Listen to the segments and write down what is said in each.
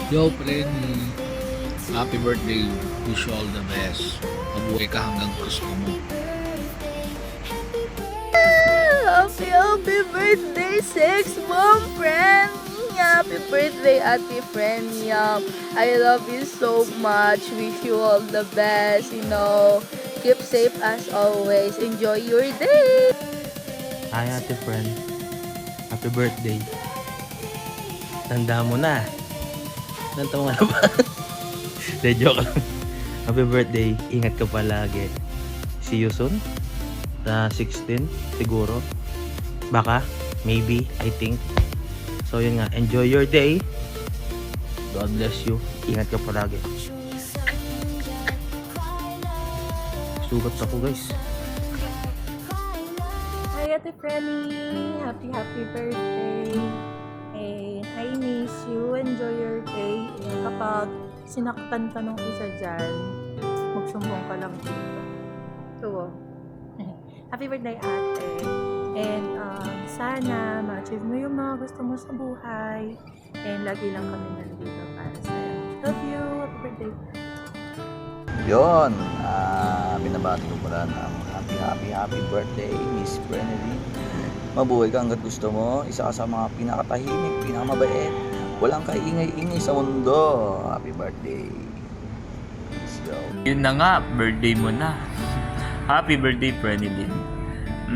Yo, Frenny. Happy birthday. Wish you all the best. Mabuhay ka hanggang gusto mo. Happy birthday, 6-month friend! Happy birthday, Ate Frenya. I love you so much. Wish you all the best, Keep safe as always. Enjoy your day! Hi, Ate Friend. Happy birthday. Tanda mo na. Ilang taon ka na ba? De, joke lang. Happy birthday. Ingat ka palagi. See you soon. Sa 16, siguro. Baka. Maybe. I think. So, yun nga. Enjoy your day. God bless you. Ingat ka palagi. Sugat ako, guys. Hi, Ate Frenny! Happy birthday! And I miss you. Enjoy your day. Kapag sinaktan ka nung isa dyan, magsumbong ka lang dito. So, happy birthday, ate. And sana ma-achieve mo yung mga gusto mo sa buhay. And lagi lang kami nandito para sa'yo. Love you! Happy birthday! Yon, binabati ko pala ng happy birthday, Miss Brenny. Mabuhay ka hanggat gusto mo. Isa ka sa mga pinakatahimik, pinakamabait. Walang kaingay-ingay sa mundo. Happy birthday. Let's go. Yun na nga, birthday mo na. Happy birthday, Brenilyn.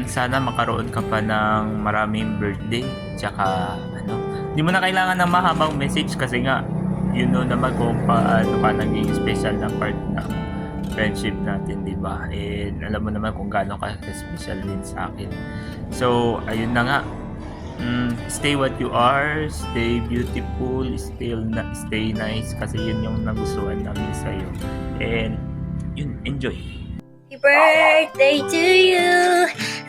Sana makaroon ka pa ng maraming birthday. Tsaka, hindi mo na kailangan ng mahabang message kasi nga, you know naman kung paano ka naging special na part ng friendship natin, di ba? And alam mo naman kung gaano ka special din sa akin. So, ayun na nga. Stay what you are, stay beautiful, stay nice kasi yun yung nagustuhan namin sa'yo. And, yun, enjoy. Happy birthday to you.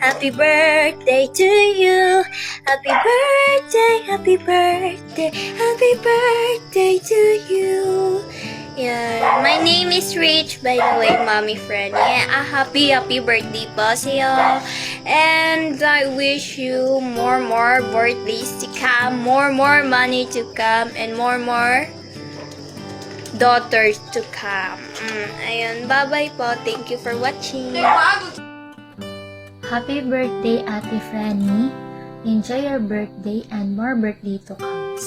Happy birthday to you. Happy birthday, happy birthday, happy birthday to you. Yeah, my name is Rich, by the way, Mommy Friend. Yeah, happy birthday po sa'yo. And I wish you more birthdays to come, more money to come, and more daughters to come. Ayun, bye-bye po. Thank you for watching. Happy birthday, Ate Franny. Enjoy your birthday and more birthday to come.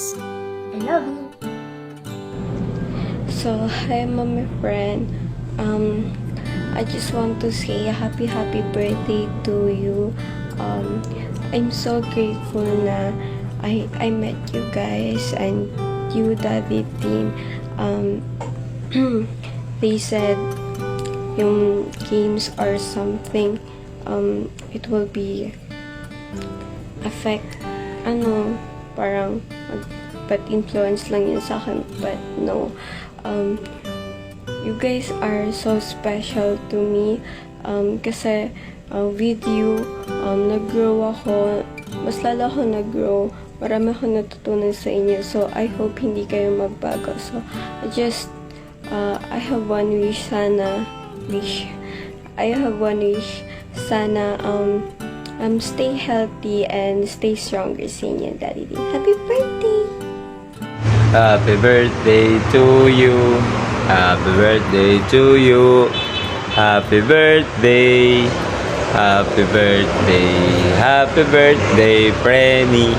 I love you. So, hi mommy friend. I just want to say happy birthday to you. I'm so grateful na I met you guys and you, Daddy Dean. They said yung games or something, it will be affect, parang but influence lang yun sa akin, but no. You guys are so special to me, kasi with you, nag-grow ako, mas lalo ako nag-grow, marami akong natutunan sa inyo, so I hope hindi kayo magbago. So I have one wish, sana stay healthy and stay stronger sa inyo, Daddy. Happy birthday! Happy birthday to you. Happy birthday to you. Happy birthday. Happy birthday. Happy birthday, Frenny.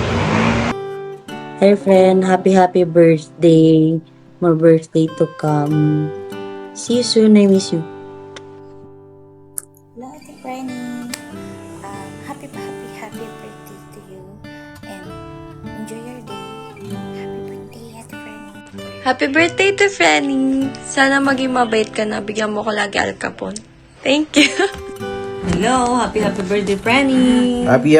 Hey friend, happy birthday. More birthday to come. See you soon, I miss you. Hello, Ate Frenny. Happy birthday to you. And enjoy your day. Happy birthday, Ate Frenny. Happy birthday to Frenny! Sana maging mabait ka na, bigyan mo ko lagi alkapon. Thank you! Hello, happy birthday, Frenny. Happy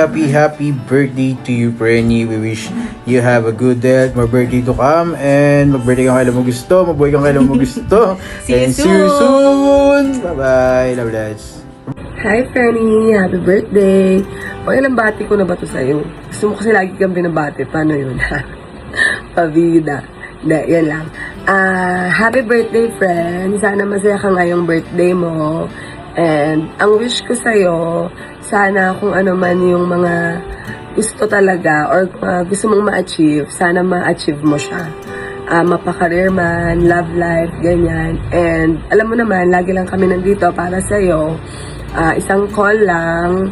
birthday to you, Frenny. We wish you have a good day, more birthday to come, and mag-birthday kang kailan mo gusto, mabuhay kang kailan mo gusto. See you soon! Bye-bye! Love you. Hi, Frenny. Happy birthday. Ilang bati ko na ba to sa'yo? Gusto mo kasi lagi kang binabati. Paano yun? Pabida. Hindi, yan lang. Happy birthday, friend. Sana masaya ka ngayong birthday mo. And ang wish ko sa'yo, sana kung ano man yung mga gusto talaga or gusto mong ma-achieve, sana ma-achieve mo siya. mapa-career man, love life, ganyan. And alam mo naman, lagi lang kami nandito para sa'yo. Isang call lang,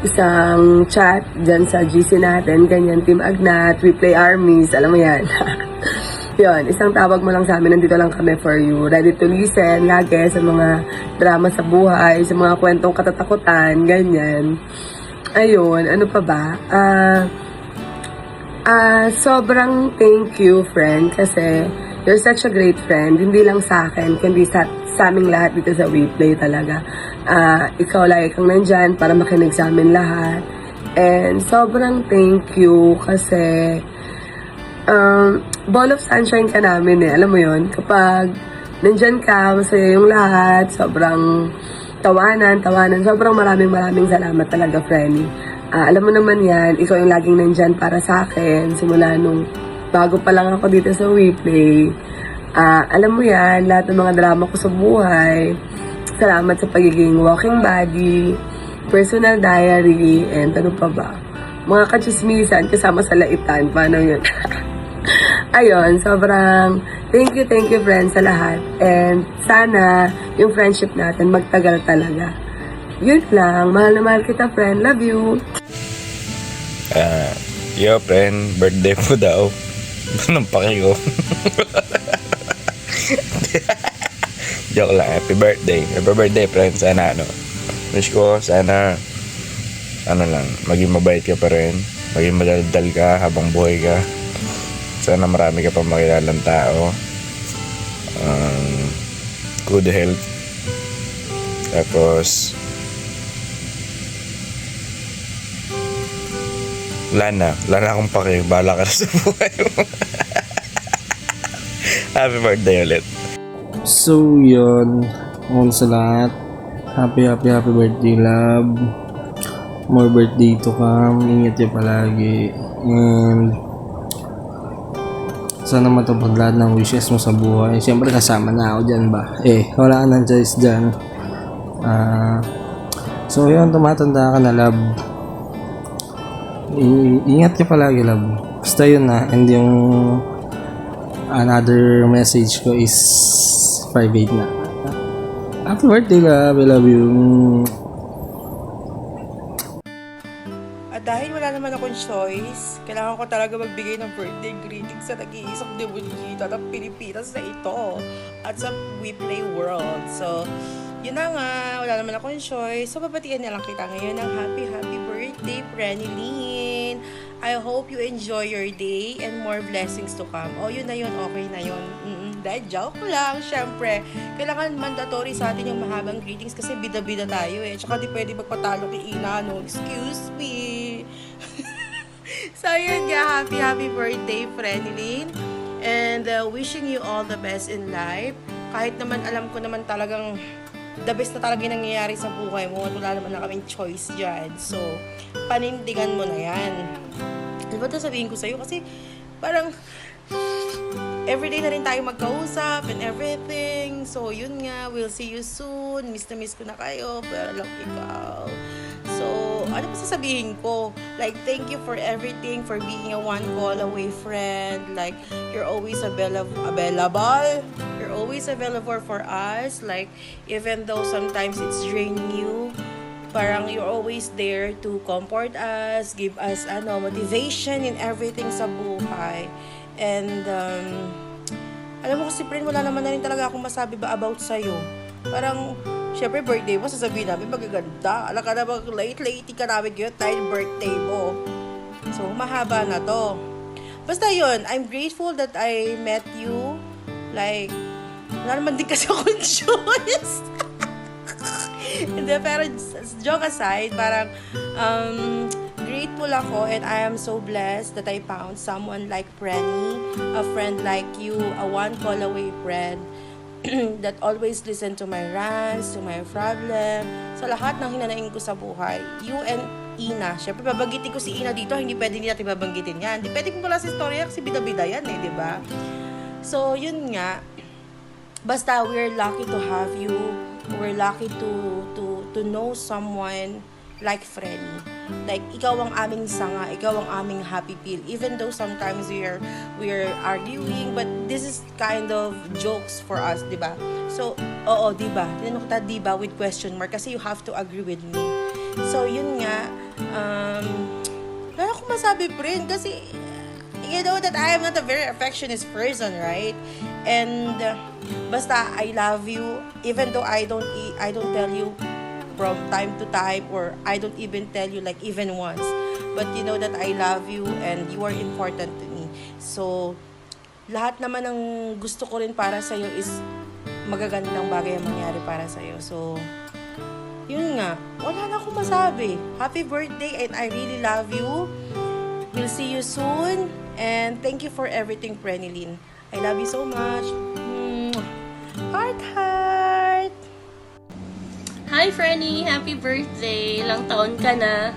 isang chat dyan sa GC natin, ganyan, Team Agnat, we play armies, alam mo yan. Yun, isang tawag mo lang sa amin, nandito lang kami for you. Ready to listen, lagi sa mga drama sa buhay, sa mga kwentong katatakutan, ganyan. Ayun, ano pa ba? Sobrang thank you, friend, kasi you're such a great friend. Hindi lang sa akin, kundi sa aming lahat dito sa WePlay talaga. Ikaw lagi kang nandyan para makinig sa amin lahat. And sobrang thank you kasi ball of sunshine ka namin eh. Alam mo yon, kapag nandyan ka, masaya yung lahat, sobrang tawanan. Sobrang maraming salamat talaga, Frenny. Alam mo naman yan, ikaw yung laging nandyan para sa akin, simula nung bago pa lang ako dito sa WePlay. Alam mo yan, lahat ng mga drama ko sa buhay. Salamat sa pagiging walking body, personal diary, and ano pa ba? Mga kachismisan kasama sa laitan. Paano yun? Ayun, sobrang thank you friends sa lahat. And sana yung friendship natin magtagal talaga. Yun lang. Mahal na mahal kita, friend. Love you. Yo, friend. Birthday mo daw. Anong paki ko? Joke lang. Happy birthday. Happy birthday, friend. Sana, wish ko, sana, maging mabait ka pa rin. Maging madaldal ka habang buhay ka. Sana marami ka pang makilalang tao. Good health. Tapos, wala na akong pake. Bahala ka na sa buhay mo. Happy birthday ulit. So, yun. Una sa lahat, happy birthday, love. More birthday to come. Ingat niyo palagi. And sana matupad lahat ng wishes mo sa buhay. Siyempre kasama na ako dyan ba? Wala ka ng choice dyan. So yun, tumatanda ka na, love. Ingat ka palagi, love. Basta yun na. And yung another message ko is private na. Happy birthday, love. I love you. At dahil wala naman akong choice, kailangan ko talaga magbigay ng birthday greetings sa nag-iisang debutita ng Pilipinas na ito at sa WePlay World. So, yun na nga, wala naman akong choice. So, babatian na lang kita ngayon ng happy birthday, Prenilyn. I hope you enjoy your day and more blessings to come. Yun na yun, okay na yun. Dahil joke lang, syempre. Kailangan mandatory sa atin yung mahabang greetings kasi bida-bida tayo eh. Tsaka di pwede magpatalo kay Ina, no? Excuse me. So, yun nga, happy birthday, Prenilyn. And wishing you all the best in life. Kahit naman alam ko naman talagang the best na talaga yung nangyayari sa buhay mo at wala naman na kaming choice dyan. So, panindigan mo na yan. Ano ba ito sabihin ko sa'yo? Kasi parang everyday na rin tayo magkausap and everything. So, yun nga, we'll see you soon. Miss na miss ko na kayo, pero lang ikaw. So, ano pa sasabihin ko? Like, thank you for everything, for being a one call away friend. Like, you're always available. You're always available for us. Like, even though sometimes it's draining you, parang you're always there to comfort us, give us motivation in everything sa buhay. And, alam mo kasi, friend, wala naman na rin talaga akong masabi ba about sa'yo. Parang, syempre, birthday mo, sasabihin namin, magaganda. Alam ka na, late ka namin yun, dahil birthday mo. So, mahaba na to. Basta yun, I'm grateful that I met you. Like, wala naman din kasi akong choice. Hindi, pero joke aside, parang, grateful ako and I am so blessed that I found someone like Prenny, a friend like you, a one call away friend that always listen to my rants, to my problem, sa lahat ng hinanaing ko sa buhay. You and Ina. Siyempre, babanggitin ko si Ina dito, hindi pwede natin babanggitin yan. Hindi pwede kong pala sa istorya kasi bida-bida yan di ba? So, yun nga. Basta, we're lucky to have you. We're lucky to know someone like Frenny. Like, ikaw ang aming sanga, ikaw ang aming happy pill. Even though sometimes we are arguing, but this is kind of jokes for us, di ba? So, oo, di ba? Tinanong kita, di ba, with question mark, kasi you have to agree with me. So, yun nga, wala akong masabi, friend, kasi you know that I am not a very affectionate person, right? And basta I love you, even though I don't tell you from time to time, or I don't even tell you like even once. But you know that I love you and you are important to me. So lahat naman ng gusto ko rin para sa iyo is magagandang bagay ang mangyari para sa iyo. So yun nga, wala na akong masabi. Happy birthday, and I really love you. We'll see you soon. And thank you for everything, Prenilyn. I love you so much. Heart, heart! Hi, Frenny! Happy birthday! Ilang taon ka na.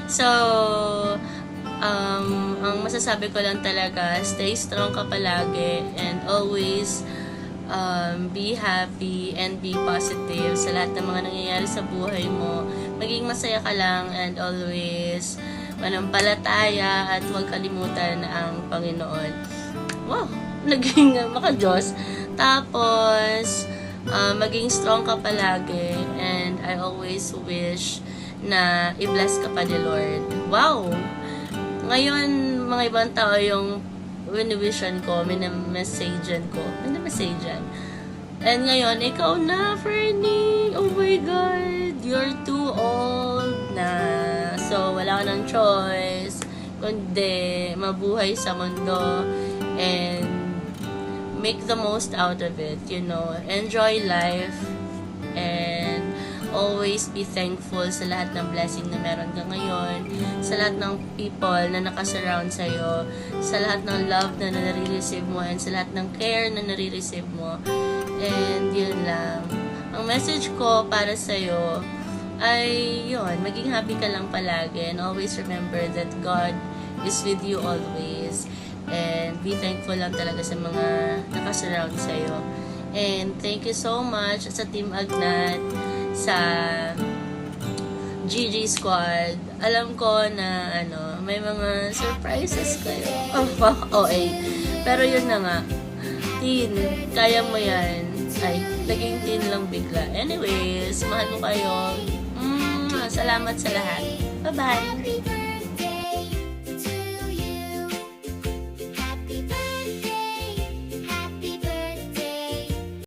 So, ang masasabi ko lang talaga, stay strong ka palagi and always be happy and be positive sa lahat ng mga nangyayari sa buhay mo. Maging masaya ka lang and always manampalataya at huwag kalimutan ang Panginoon. Wow! Naging maka-Diyos. Tapos, maging strong ka palagi, and I always wish na i-bless ka pa ni Lord. Wow! Ngayon, mga ibang tao yung wini-wishan ko, minamessagean ko. And ngayon, ikaw na, Fernie! Oh my God! You're too old na. So, wala ka ng choice kundi mabuhay sa mundo and make the most out of it, you know. Enjoy life and always be thankful sa lahat ng blessing na meron ka ngayon, sa lahat ng people na nakasurround sa'yo, sa lahat ng love na nare-receive mo, and sa lahat ng care na nare-receive mo. And yun lang. Ang message ko para sa'yo ay yun, maging happy ka lang palagi, and always remember that God is with you always. And be thankful lang talaga sa mga nakasurround sa'yo. And thank you so much sa Team Agnat, sa GG Squad. Alam ko na may mga surprises kayo. Pero yun na nga. Teen, kaya mo yan. Ay, naging teen lang bigla. Anyways, mahal ko kayo. Salamat sa lahat. Bye-bye!